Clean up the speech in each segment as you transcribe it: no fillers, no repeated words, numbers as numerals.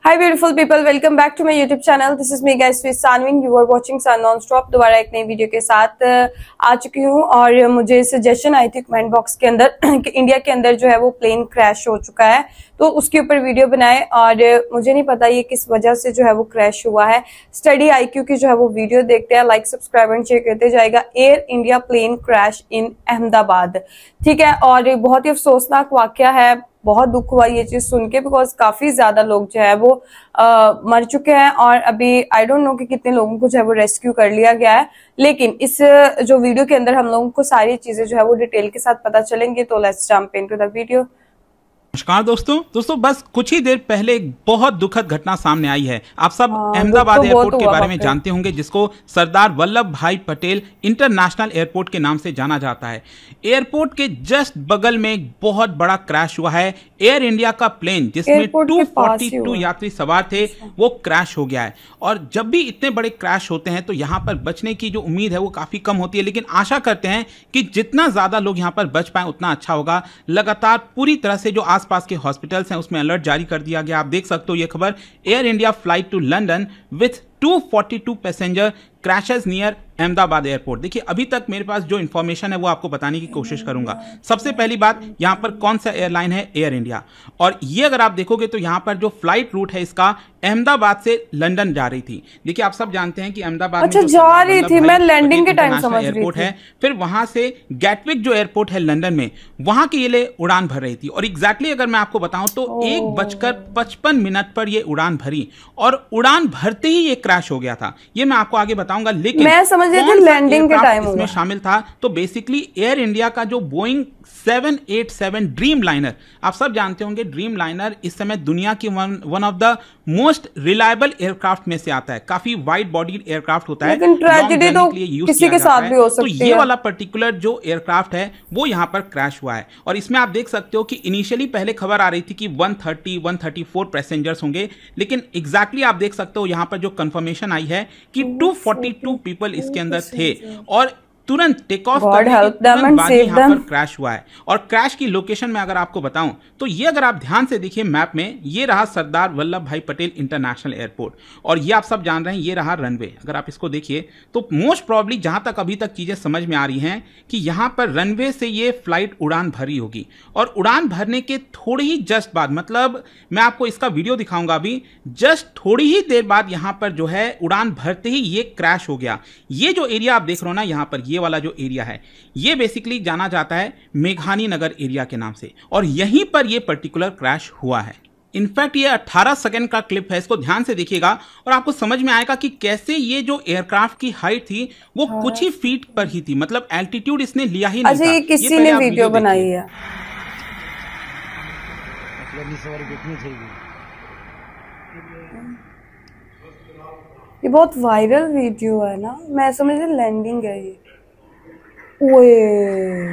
Hi beautiful people, welcome back to my YouTube channel. This is me guys, Sanwin. You are watching Sun Non-Stop. दोबारा एक नई video के साथ आ चुकी हूँ और मुझे सजेशन आई थी कमेंट बॉक्स के अंदर कि इंडिया के अंदर जो है वो प्लेन क्रैश हो चुका है, तो उसके ऊपर वीडियो बनाए। और मुझे नहीं पता ये किस वजह से जो है वो क्रैश हुआ है। स्टडी IQ की जो है वो वीडियो देखते हैं, लाइक सब्सक्राइब एंड शेयर करते जाएगा। Air India plane crash in Ahmedabad, ठीक है। और बहुत ही अफसोसनाक वाकया है, बहुत दुख हुआ ये चीज सुन के, बिकॉज काफी ज्यादा लोग जो है वो मर चुके हैं और अभी आई डोंट नो कि कितने लोगों को जो है वो रेस्क्यू कर लिया गया है। लेकिन इस जो वीडियो के अंदर हम लोगों को सारी चीजें जो है वो डिटेल के साथ पता चलेंगे। तो let's jump into the video. नमस्कार दोस्तों बस कुछ ही देर पहले एक बहुत दुखद घटना सामने आई है। आप सब अहमदाबाद एयरपोर्ट के बारे में जानते होंगे, जिसको सरदार वल्लभ भाई पटेल इंटरनेशनल एयरपोर्ट के नाम से जाना जाता है। एयरपोर्ट के जस्ट बगल में एक बहुत बड़ा क्रैश हुआ है। एयर इंडिया का प्लेन जिसमें 242 यात्री सवार थे वो क्रैश हो गया है। और जब भी इतने बड़े क्रैश होते हैं तो यहाँ पर बचने की जो उम्मीद है वो काफी कम होती है, लेकिन आशा करते हैं कि जितना ज्यादा लोग यहाँ पर बच पाए उतना अच्छा होगा। लगातार पूरी तरह से जो आसपास के हॉस्पिटल्स हैं उसमें अलर्ट जारी कर दिया गया। आप देख सकते हो ये खबर, air India flight to London with 242 passenger crashes near Ahmedabad airport. देखिए अभी तक मेरे पास जो इन्फॉर्मेशन है वो आपको बताने की कोशिश करूंगा। सबसे पहली बात, यहां पर कौन सा एयरलाइन है? Air India. और ये अगर आप देखोगे तो यहां पर जो फ्लाइट रूट है इसका अहमदाबाद से लंदन जा रही थी। देखिए आप सब जानते हैं कि अहमदाबाद अच्छा जा रही थी, मैं लैंडिंग के टाइम समझ रही थी। है फिर वहां से गैटविक जो एयरपोर्ट है लंदन में, वहां के लिए उड़ान भर रही थी। और एग्जैक्टली अगर मैं आपको बताऊं तो 1:55 पर ये उड़ान भरी और उड़ान भरते ही ये क्रैश हो गया था। ये मैं आपको आगे बताऊंगा, लेकिन मैं समझ रही थी लैंडिंग के टाइम इसमें शामिल था। तो बेसिकली एयर इंडिया का जो बोइंग 787 ड्रीम लाइनर, आप सब जानते होंगे ड्रीम लाइनर इस समय दुनिया की one of the most reliable aircraft में से आता है। काफी वाइड बॉडी एयरक्राफ्ट होता है, लेकिन ट्रेजेडी तो किसी के साथ भी हो सकती है। तो ये वाला पर्टिकुलर जो एयरक्राफ्ट है वो यहाँ पर क्रैश हुआ है। और इसमें आप देख सकते हो कि इनिशियली पहले खबर आ रही थी कि 134 पैसेंजर्स होंगे, लेकिन एग्जैक्टली आप देख सकते हो यहाँ पर जो कंफर्मेशन आई है कि 242 पीपल इसके अंदर थे और तुरंत टेक ऑफ करने के तुरंत बाद यहाँ पर क्रैश हुआ है। और क्रैश की लोकेशन में अगर आपको बताऊं तो ये अगर आप ध्यान से देखिए मैप में, ये रहा सरदार वल्लभ भाई पटेल इंटरनेशनल एयरपोर्ट और ये आप सब जान रहे हैं ये रहा रनवे। अगर आप इसको देखिए तो मोस्ट प्रॉब्ली जहां तक अभी तक चीजें समझ में आ रही हैं कि यहां पर रनवे से ये फ्लाइट उड़ान भरी होगी। और उड़ान भरने के थोड़ी ही जस्ट बाद, मतलब मैं आपको इसका वीडियो दिखाऊंगा अभी, जस्ट थोड़ी ही देर बाद यहां पर जो है उड़ान भरते ही ये क्रैश हो गया। ये जो एरिया आप देख रहे हो ना, यहां पर ये वाला जो एरिया है ये बेसिकली जाना जाता है मेघानी नगर एरिया के नाम से, और यहीं पर ये पर्टिकुलर क्रैश हुआ है। इनफैक्ट ये 18 सेकंड का क्लिप है, इसको ध्यान से देखिएगा और आपको समझ में आएगा कि कैसे ये जो एयरक्राफ्ट की हाइट थी वो कुछ ही फीट पर ही थी, मतलब एल्टीट्यूड इसने लिया ही नहीं था। ये किसी ने वीडियो बनाई है। ये बहुत वायरल वीडियो है ना, मैं समझ रही लैंडिंग है ये। ओए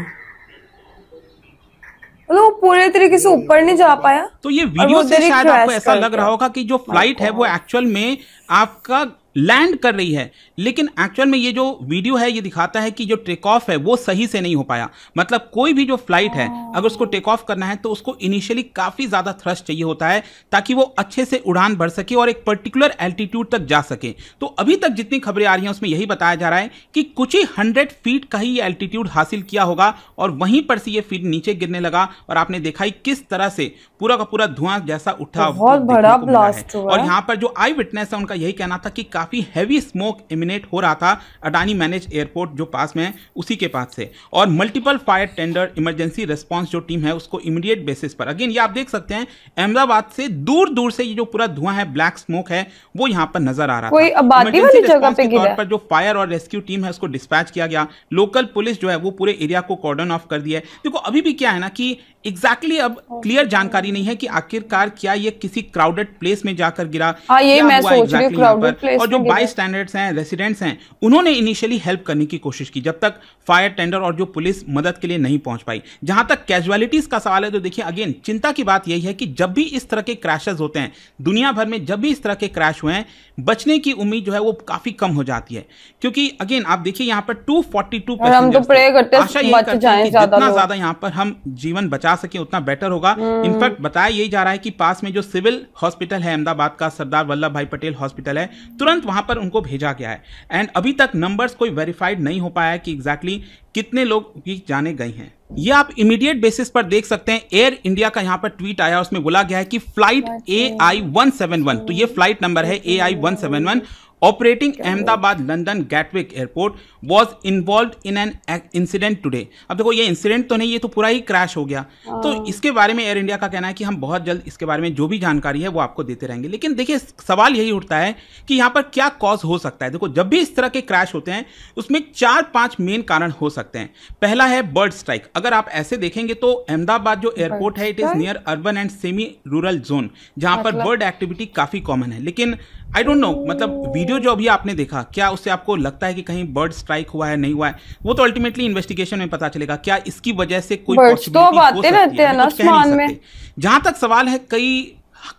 मतलब पूरे तरीके से ऊपर नहीं जा पाया। तो ये वीडियो से शायद आपको ऐसा लग रहा होगा कि जो फ्लाइट है वो एक्चुअल में आपका लैंड कर रही है, लेकिन एक्चुअल में ये जो वीडियो है ये दिखाता है कि जो टेक ऑफ है वो सही से नहीं हो पाया। मतलब कोई भी जो फ्लाइट है अगर उसको टेक ऑफ करना है तो उसको इनिशियली काफी ज्यादा थ्रस्ट चाहिए होता है ताकि वो अच्छे से उड़ान भर सके और एक पर्टिकुलर एल्टीट्यूड तक जा सके। तो अभी तक जितनी खबरें आ रही हैं उसमें यही बताया जा रहा है कि कुछ ही 100 फीट का ही एल्टीट्यूड हासिल किया होगा और वहीं पर से ये फीट नीचे गिरने लगा। और आपने देखा ही किस तरह से पूरा का पूरा धुआं जैसा उठा, बहुत बड़ा ब्लास्ट हुआ। और यहाँ पर जो आई विटनेस है उनका यही कहना था कि काफी हैवी स्मोक इमिनेट हो रहा था अडानी मैनेज एयरपोर्ट जो पास में है उसी के पास से, और multiple fire tender emergency response जो टीम है उसको इमीडिएट बेसिस पर, अगेन ये आप देख सकते हैं अहमदाबाद से दूर दूर से ये जो पूरा धुआं है, ब्लैक स्मोक है, वो यहां पर नजर आ रहा कोई आबादी वाली जगह पे गिरा। पर जो फायर और रेस्क्यू टीम है उसको डिस्पैच किया गया। लोकल पुलिस जो है वो पूरे एरिया को कॉर्डन ऑफ कर दिया है। देखो अभी भी क्या है ना कि एग्जैक्टली अब क्लियर जानकारी नहीं है कि आखिरकार क्या ये किसी क्राउडेड प्लेस में जाकर गिरा, ये मैं सोच रही हूं क्राउडेड प्लेस। और जो बाय स्टैंडर्ड्स हैं, रेसिडेंट्स हैं, उन्होंने इनिशियली हेल्प करने की कोशिश की जब तक फायर टेंडर और जो पुलिस मदद के लिए नहीं पहुंच पाई। जहां तक कैजुअलिटीज का सवाल है तो देखिए अगेन चिंता की बात यही है कि जब भी इस तरह के क्रैशेस होते हैं दुनिया भर में, जब भी इस तरह के क्रैश हुए हैं, बचने की उम्मीद जो है वो काफी कम हो जाती है। क्योंकि अगेन आप देखिए यहाँ पर 242 हम तो प्रे करते हैं बच जाएं जितना ज्यादा यहाँ पर हम जीवन बचा सके उतना बेटर होगा। इनफैक्ट बताया यही जा रहा है कि पास में जो सिविल हॉस्पिटल है अहमदाबाद का, सरदार वल्लभ भाई पटेल हॉस्पिटल है, तुरंत वहां पर उनको भेजा गया है। एंड अभी तक नंबर्स कोई वेरीफाइड नहीं हो पाया है कि एग्जैक्टली कितने लोग भी जाने गए हैं। ये आप इमीडिएट बेसिस पर देख सकते हैं। एयर इंडिया का यहां पर ट्वीट आया, उसमें बोला गया है कि फ्लाइट AI-171, तो ये फ्लाइट नंबर है AI-171, operating Ahmedabad London Gatwick airport was involve in an incident today. अब देखो ये इंसिडेंट तो नहीं, ये तो पूरा ही क्रैश हो गया। तो इसके बारे में एयर इंडिया का कहना है कि हम बहुत जल्द इसके बारे में जो भी जानकारी है वो आपको देते रहेंगे। लेकिन देखिए सवाल यही उठता है कि यहाँ पर क्या कॉज हो सकता है। देखो जब भी इस तरह के क्रैश होते हैं उसमें 4-5 मेन कारण हो सकते हैं। पहला है बर्ड स्ट्राइक। अगर आप ऐसे देखेंगे तो अहमदाबाद जो एयरपोर्ट है it is near urban and semi rural zone, जहां पर बर्ड एक्टिविटी काफी कॉमन है। लेकिन आई डोंट नो, मतलब वीडियो जो अभी आपने देखा, क्या उससे आपको लगता है कि कहीं बर्ड स्ट्राइक हुआ है, नहीं हुआ है? वो तो अल्टीमेटली इन्वेस्टिगेशन में पता चलेगा। क्या इसकी वजह से कोई पॉसिबिलिटी हो सकती है? कुछ कह नहीं सकते। जहां तक सवाल है,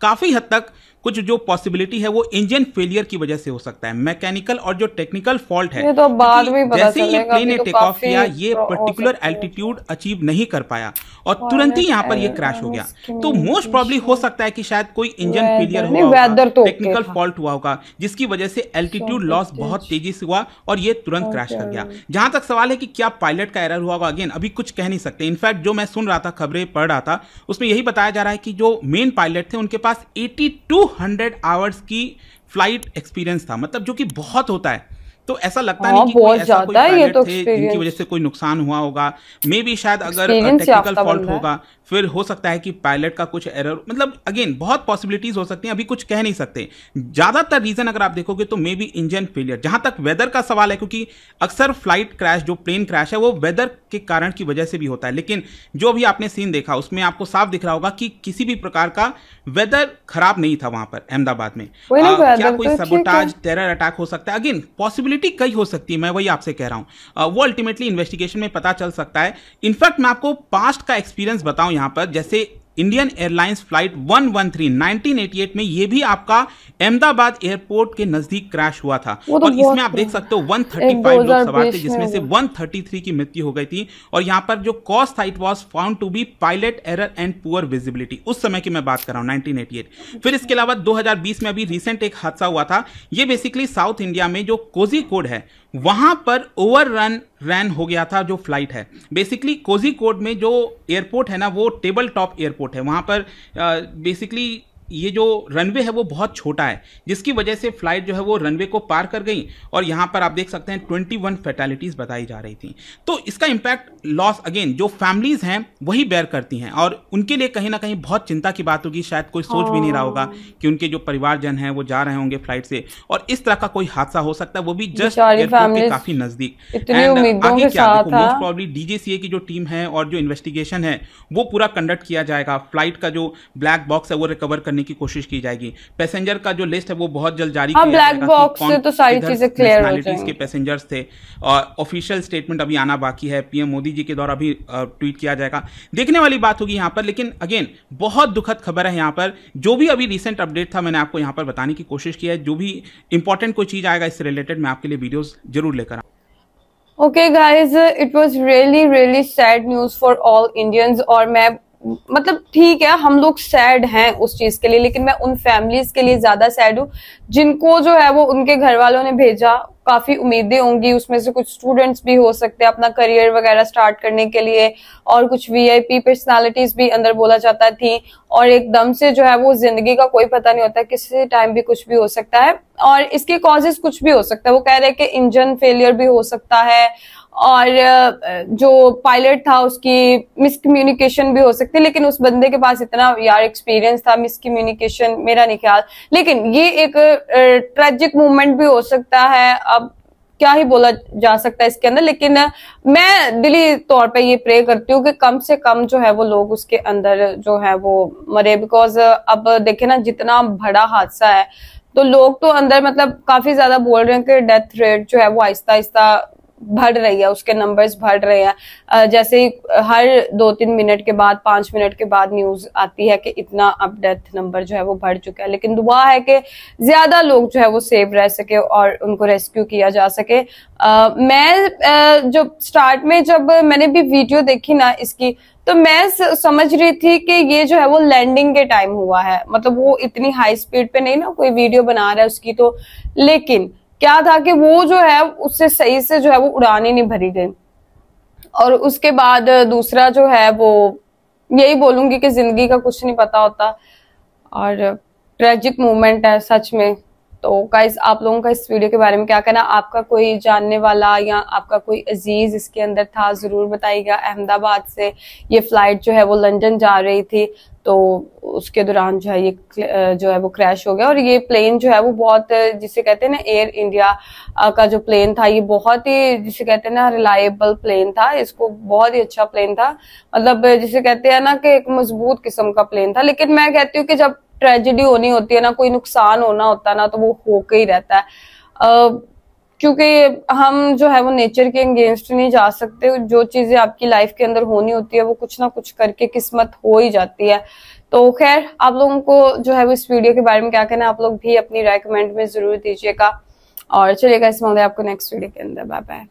काफी हद तक कुछ जो पॉसिबिलिटी है वो इंजन फेलियर की वजह से हो सकता है। मैकेनिकल और जो टेक्निकल फॉल्ट है, ये तो बाद में पता जैसे ये प्लेन ने टेक ऑफ किया, ये पर्टिकुलर एल्टीट्यूड अचीव नहीं कर पाया और तुरंत ही यहाँ पर ये क्रैश हो गया। तो मोस्ट प्रॉब्ली हो सकता है कि शायद कोई इंजन फेलियर हुआ होगा, टेक्निकल फॉल्ट हुआ होगा, जिसकी वजह से एल्टीट्यूड लॉस बहुत तेजी से हुआ और ये तुरंत क्रैश कर गया। जहां तक सवाल है कि क्या पायलट का एरर हुआ होगा, अगेन अभी कुछ कह नहीं सकते। इनफैक्ट जो मैं सुन रहा था, खबरें पढ़ रहा था, उसमें यही बताया जा रहा है कि जो मेन पायलट थे उनके पास 8200 आवर्स की फ्लाइट एक्सपीरियंस था, मतलब जो कि बहुत होता है। तो ऐसा लगता नहीं कि कोई ऐसा कोई पायलट थे जिनकी वजह से कोई नुकसान हुआ होगा। मे बी शायद अगर टेक्निकल फॉल्ट होगा, फिर हो सकता है कि पायलट का कुछ एरर, मतलब अगेन बहुत पॉसिबिलिटीज हो सकती हैं, अभी कुछ कह नहीं सकते। ज्यादातर रीजन अगर आप देखोगे तो मे बी इंजन फेलियर। जहां तक वेदर का सवाल है, क्योंकि अक्सर फ्लाइट क्रैश, जो प्लेन क्रैश है, वो वेदर के कारण की वजह से भी होता है। लेकिन जो अभी आपने सीन देखा उसमें आपको साफ दिख रहा होगा कि किसी भी प्रकार का वेदर खराब नहीं था वहां पर अहमदाबाद में। क्या कोई सबोटाज, टेरर अटैक हो सकता है? अगेन पॉसिबिलिटी कई हो सकती है, मैं वही आपसे कह रहा हूं। वो अल्टीमेटली इन्वेस्टिगेशन में पता चल सकता है। इनफैक्ट मैं आपको पास्ट का एक्सपीरियंस बताऊं यहां पर, जैसे इंडियन एयरलाइंस फ्लाइट 113 1988 में ये भी आपका अहमदाबाद एयरपोर्ट के नजदीक क्रैश हुआ था और इसमें आप देख सकते हो 135 लोग सवार थे, जिसमें से 133 की मृत्यु हो गई थी। और यहां पर जो कॉज था, it was found to be pilot error and poor visibility. उस समय की मैं बात कर रहा हूं, 1988। फिर इसके अलावा 2020 में अभी रिसेंट एक हादसा हुआ था। ये बेसिकली साउथ इंडिया में जो कोझिकोड है वहां पर ओवररन हो गया था जो फ्लाइट है। बेसिकली कोझिकोड में जो एयरपोर्ट है ना, वो टेबल टॉप एयरपोर्ट है। वहां पर बेसिकली ये जो रनवे है वो बहुत छोटा है, जिसकी वजह से फ्लाइट जो है वो रनवे को पार कर गई और यहां पर आप देख सकते हैं 21 फैटेलिटीज बताई जा रही थी। तो इसका इंपैक्ट लॉस अगेन जो फैमिलीज हैं वही बेयर करती हैं और उनके लिए कहीं ना कहीं बहुत चिंता की बात होगी। शायद कोई सोच भी नहीं रहा होगा कि उनके जो परिवारजन हैं वो जा रहे होंगे फ्लाइट से और इस तरह का कोई हादसा हो सकता है, वो भी जस्ट एयरपोर्ट के काफी नजदीक। आगे क्या देखो, मोस्ट प्रॉब्ली डीजीसीए की जो टीम है और जो इन्वेस्टिगेशन है वो पूरा कंडक्ट किया जाएगा। फ्लाइट का जो ब्लैक बॉक्स है वो रिकवर करने की कोशिश की जाएगी। पैसेंजर का जो लिस्ट है वो बहुत जल्द जारी किया जाएगा। ब्लैक बॉक्स से तो सारी चीजें क्लियर हो जाएंगी। के पैसेंजर्स थे और ऑफिशियल स्टेटमेंट अभी आना बाकी है। पीएम मोदी जी के द्वारा भी ट्वीट किया जाएगा। देखने वाली बात होगी यहाँ पर। लेकिन अगेन बहुत दुखद खबर है यहाँ पर। जो भी अभी रिसेंट अपडेट था मैंने आपको यहाँ पर बताने की कोशिश की है। जो भी इंपॉर्टेंट कोई चीज आएगा इससे रिलेटेड मैं आपके लिए वीडियोस जरूर लेकर आऊंगा। Okay guys, it was really sad news for all Indians। और मैं मतलब ठीक है हम लोग सैड हैं उस चीज के लिए, लेकिन मैं उन फैमिलीज के लिए ज्यादा सैड हूँ जिनको जो है वो उनके घर वालों ने भेजा। काफी उम्मीदें होंगी, उसमें से कुछ स्टूडेंट्स भी हो सकते हैं अपना करियर वगैरह स्टार्ट करने के लिए, और कुछ वीआईपी पर्सनालिटीज भी अंदर बोला जाता थी। और एकदम से जो है वो जिंदगी का कोई पता नहीं होता, किसी टाइम भी कुछ भी हो सकता है और इसके कॉजेस कुछ भी हो सकता है। वो कह रहे हैं कि इंजन फेलियर भी हो सकता है और जो पायलट था उसकी मिसकम्युनिकेशन भी हो सकती है, लेकिन उस बंदे के पास इतना यार एक्सपीरियंस था, मिसकम्युनिकेशन मेरा नहीं ख्याल। लेकिन ये एक ट्रेजिक मूवमेंट भी हो सकता है। अब क्या ही बोला जा सकता है इसके अंदर, लेकिन मैं दिली तौर पे ये प्रे करती हूँ कि कम से कम जो है वो लोग उसके अंदर जो है वो मरे। बिकॉज अब देखे ना जितना बड़ा हादसा है तो लोग तो अंदर मतलब काफी ज्यादा बोल रहे हैं कि डेथ रेट जो है वो आहिस्ता आहिस्ता बढ़ रही है, उसके नंबर्स बढ़ रहे हैं। जैसे हर 2-3 मिनट के बाद 5 मिनट के बाद न्यूज आती है कि इतना अब डेथ नंबर जो है वो बढ़ चुका है। लेकिन दुआ है कि ज्यादा लोग जो है वो सेव रह सके और उनको रेस्क्यू किया जा सके। मैं जो स्टार्ट में जब मैंने भी वीडियो देखी ना इसकी, तो मैं समझ रही थी कि ये जो है वो लैंडिंग के टाइम हुआ है, मतलब वो इतनी हाई स्पीड पे नहीं ना कोई वीडियो बना रहा है उसकी, तो लेकिन क्या था कि वो जो है उससे सही से जो है वो उड़ान ही नहीं भरी गई। और उसके बाद दूसरा जो है वो यही बोलूंगी कि जिंदगी का कुछ नहीं पता होता और ट्रेजिक मोमेंट है सच में। तो गाइस आप लोगों का इस वीडियो के बारे में क्या कहना, आपका कोई जानने वाला या आपका कोई अजीज इसके अंदर था, जरूर बताइएगा। अहमदाबाद से ये फ्लाइट जो है वो लंदन जा रही थी, तो उसके दौरान जो है ये जो है वो क्रैश हो गया। और ये प्लेन जो है वो बहुत, जिसे कहते हैं ना एयर इंडिया का जो प्लेन था, ये बहुत ही जिसे कहते हैं ना रिलायबल प्लेन था, इसको बहुत ही अच्छा प्लेन था, मतलब जिसे कहते हैं ना कि एक मजबूत किस्म का प्लेन था। लेकिन मैं कहती हूँ कि जब ट्रेजेडी होनी होती है ना, कोई नुकसान होना होता है ना, तो वो होके ही रहता है, क्योंकि हम जो है वो नेचर के अगेंस्ट नहीं जा सकते। जो चीजें आपकी लाइफ के अंदर होनी होती है वो कुछ ना कुछ करके किस्मत हो ही जाती है। तो खैर आप लोगों को जो है वो इस वीडियो के बारे में क्या कहना है, आप लोग भी अपनी राय कमेंट में जरूर दीजिएगा। और चलिएगा इस मौके आपको नेक्स्ट वीडियो के अंदर, बाय बाय।